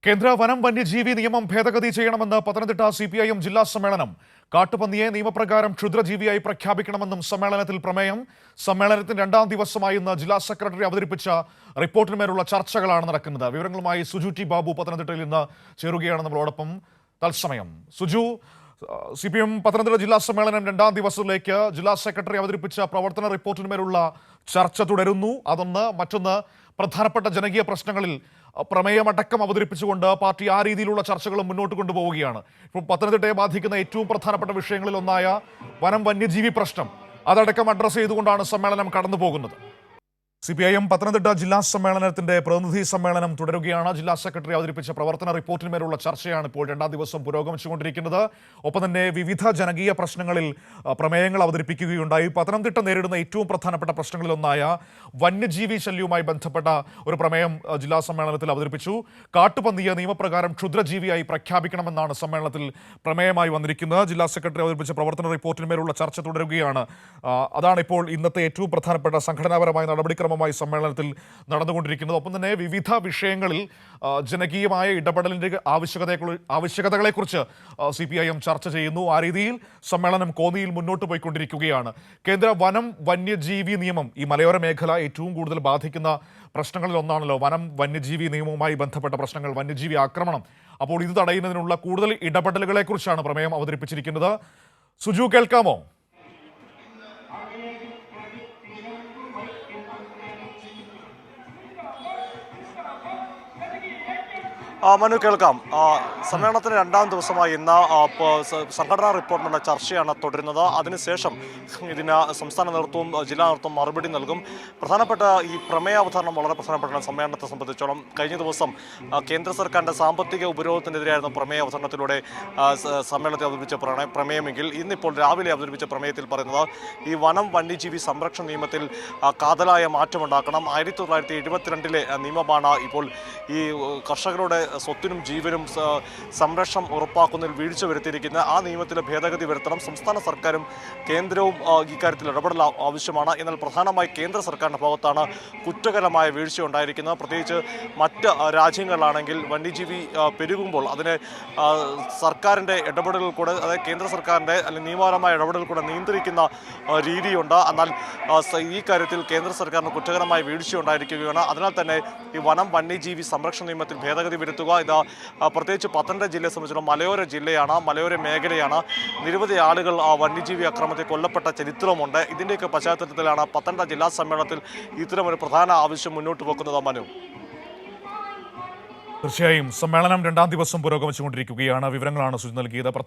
കേന്ദ്ര വനം വന്യജീവി നിയമം ഭേദഗതി ചെയ്യണമെന്ന് പത്തനംതിട്ട CPIM ജില്ലാ സമ്മേളനം. കാട്ടുപന്നിയെ നിയമപ്രകാരം ക്ഷുദ്രജീവിയായി പ്രഖ്യാപിക്കണമെന്നും സമ്മേളനത്തിൽ പ്രമേയം. സമ്മേളനത്തിന്റെ രണ്ടാം ദിവസമായി ഇന്ന് ജില്ലാ സെക്രട്ടറി അവതരിപ്പിച്ച റിപ്പോർട്ടിന്മേലുള്ള ചർച്ചകളാണ് നടക്കുന്നത്. വിവരങ്ങളുമായി സുജു ടി ബാബു പത്തനംതിട്ടയിൽ നിന്ന് ചേരുകയാണ് നമ്മളോടൊപ്പം തത്സമയം. സുജു, CPIM പത്തനംതിട്ട ജില്ലാ സമ്മേളനം രണ്ടാം ദിവസത്തിലേക്ക് ജില്ലാ സെക്രട്ടറി അവതരിപ്പിച്ച പ്രവർത്തന റിപ്പോർട്ടിന്മേലുള്ള ചർച്ച തുടരുന്നു. അതൊന്ന്. മറ്റൊന്ന്, പ്രധാനപ്പെട്ട ജനകീയ പ്രശ്നങ്ങളിൽ പ്രമേയമടക്കം അവതരിപ്പിച്ചുകൊണ്ട് പാർട്ടി ആ രീതിയിലുള്ള ചർച്ചകളും മുന്നോട്ട് കൊണ്ടുപോവുകയാണ്. ഇപ്പോൾ പത്തനംതിട്ടയെ ബാധിക്കുന്ന ഏറ്റവും പ്രധാനപ്പെട്ട വിഷയങ്ങളിൽ ഒന്നായ വനം വന്യജീവി പ്രശ്നം അതടക്കം അഡ്രസ്സ് ചെയ്തുകൊണ്ടാണ് സമ്മേളനം കടന്നു പോകുന്നത്. CPIM പത്തനംതിട്ട ജില്ലാ സമ്മേളനത്തിന്റെ പ്രതിനിധി സമ്മേളനം തുടരുകയാണ്. ജില്ലാ സെക്രട്ടറി അവതരിപ്പിച്ച പ്രവർത്തന റിപ്പോർട്ടിന്മേലുള്ള ചർച്ചയാണ് ഇപ്പോൾ രണ്ടാം ദിവസം പുരോഗമിച്ചുകൊണ്ടിരിക്കുന്നത്. ഒപ്പം തന്നെ വിവിധ ജനകീയ പ്രശ്നങ്ങളിൽ പ്രമേയങ്ങൾ അവതരിപ്പിക്കുകയുണ്ടായി. പത്തനംതിട്ട നേരിടുന്ന ഏറ്റവും പ്രധാനപ്പെട്ട പ്രശ്നങ്ങളിലൊന്നായ വന്യജീവി ശല്യവുമായി ബന്ധപ്പെട്ട ഒരു പ്രമേയം ജില്ലാ സമ്മേളനത്തിൽ അവതരിപ്പിച്ചു. കാട്ടുപന്നിയെ നിയമപ്രകാരം ക്ഷുദ്രജീവിയായി പ്രഖ്യാപിക്കണമെന്നാണ് സമ്മേളനത്തിൽ പ്രമേയമായി വന്നിരിക്കുന്നത്. ജില്ലാ സെക്രട്ടറി അവതരിപ്പിച്ച പ്രവർത്തന റിപ്പോർട്ടിന്മേലുള്ള ചർച്ച തുടരുകയാണ്. അതാണ് ഇപ്പോൾ ഇന്നത്തെ ഏറ്റവും പ്രധാനപ്പെട്ട സംഘടനാപരമായ നടപടിക്രമമായി സമ്മേളനത്തിൽ നടന്നുകൊണ്ടിരിക്കുന്നത്. ഒപ്പം തന്നെ വിവിധ വിഷയങ്ങളിൽ ജനകീയമായ ഇടപെടലിന്റെ ആവശ്യകതകളെക്കുറിച്ച് CPIM ചർച്ച ചെയ്യുന്നു. ആ രീതിയിൽ സമ്മേളനം കോന്നിയിൽ മുന്നോട്ട് പോയിക്കൊണ്ടിരിക്കുകയാണ്. കേന്ദ്ര വനം വന്യജീവി നിയമം ഈ മലയോര മേഖല ഏറ്റവും കൂടുതൽ ബാധിക്കുന്ന പ്രശ്നങ്ങളിൽ ഒന്നാണല്ലോ. വനം വന്യജീവി നിയമവുമായി ബന്ധപ്പെട്ട പ്രശ്നങ്ങൾ, വന്യജീവി ആക്രമണം. അപ്പോൾ ഇത് തടയുന്നതിനുള്ള കൂടുതൽ ഇടപെടലുകളെക്കുറിച്ചാണ് പ്രമേയം അവതരിപ്പിച്ചിരിക്കുന്നത്. സുജു, കേൾക്കാമോ? മനു, കേൾക്കാം. സമ്മേളനത്തിന് രണ്ടാം ദിവസമായി ഇന്ന് സംഘടനാ റിപ്പോർട്ടിനുള്ള ചർച്ചയാണ് തുടരുന്നത്. അതിനുശേഷം ഇതിന് സംസ്ഥാന നേതൃത്വവും ജില്ലാ നേതൃത്വവും മറുപടി നൽകും. പ്രധാനപ്പെട്ട ഈ പ്രമേയ അവതരണം വളരെ പ്രധാനപ്പെട്ട സമ്മേളനത്തെ സംബന്ധിച്ചോളം. കഴിഞ്ഞ ദിവസം കേന്ദ്ര സർക്കാരിൻ്റെ സാമ്പത്തിക ഉപരോധത്തിനെതിരെയായിരുന്നു പ്രമേയ അവതരണത്തിലൂടെ സമ്മേളനത്തിൽ അവതരിപ്പിച്ച പ്രമേയമെങ്കിൽ ഇന്നിപ്പോൾ രാവിലെ അവതരിപ്പിച്ച പ്രമേയത്തിൽ പറയുന്നത് ഈ വനം വന്യജീവി സംരക്ഷണ നിയമത്തിൽ കാതലായ മാറ്റമുണ്ടാക്കണം. 1972 നിയമമാണ് ഇപ്പോൾ ഈ കർഷകരുടെ സ്വത്തിനും ജീവനും സംരക്ഷണം ഉറപ്പാക്കുന്നതിൽ വീഴ്ച വരുത്തിയിരിക്കുന്നത്. ആ നിയമത്തിലെ ഭേദഗതി വരുത്തണം. സംസ്ഥാന സർക്കാരും കേന്ദ്രവും ഇക്കാര്യത്തിൽ ഇടപെടൽ ആവശ്യമാണ്. എന്നാൽ പ്രധാനമായി കേന്ദ്ര സർക്കാരിൻ്റെ ഭാഗത്താണ് കുറ്റകരമായ വീഴ്ച ഉണ്ടായിരിക്കുന്നത്. പ്രത്യേകിച്ച് മറ്റ് രാജ്യങ്ങളിലാണെങ്കിൽ വന്യജീവി പെരുകുമ്പോൾ അതിനെ സർക്കാരിൻ്റെ ഇടപെടലുകൾ കൂടെ, അതായത് കേന്ദ്ര സർക്കാരിൻ്റെ അല്ലെങ്കിൽ നിയമപരമായ ഇടപെടൽ കൂടെ നിയന്ത്രിക്കുന്ന രീതിയുണ്ട്. എന്നാൽ ഈ കാര്യത്തിൽ കേന്ദ്ര സർക്കാരിന് കുറ്റകരമായ വീഴ്ച ഉണ്ടായിരിക്കുകയാണ്. അതിനാൽ തന്നെ ഈ വനം വന്യജീവി സംരക്ഷണ നിയമത്തിൽ ഭേദഗതി വരുത്തുക, ഇത് പ്രത്യേകിച്ച് പത്തനംതിട്ട ജില്ലയെ സംബന്ധിച്ചിടത്തോളം മലയോര ജില്ലയാണ്, മലയോര മേഖലയാണ്. നിരവധി ആളുകൾ വന്യജീവി ആക്രമണത്തിൽ കൊല്ലപ്പെട്ട ചരിത്രമുണ്ട്. ഇതിൻ്റെയൊക്കെ പശ്ചാത്തലത്തിലാണ് പത്തനംതിട്ട ജില്ലാ സമ്മേളനത്തിൽ ഇത്തരമൊരു പ്രധാന ആവശ്യം മുന്നോട്ട് വെക്കുന്നത്. മനു, തീർച്ചയായും സമ്മേളനം രണ്ടാം ദിവസം പുരോഗമിച്ചുകൊണ്ടിരിക്കുകയാണ്. വിവരങ്ങളാണ് സുജി നൽകിയത്.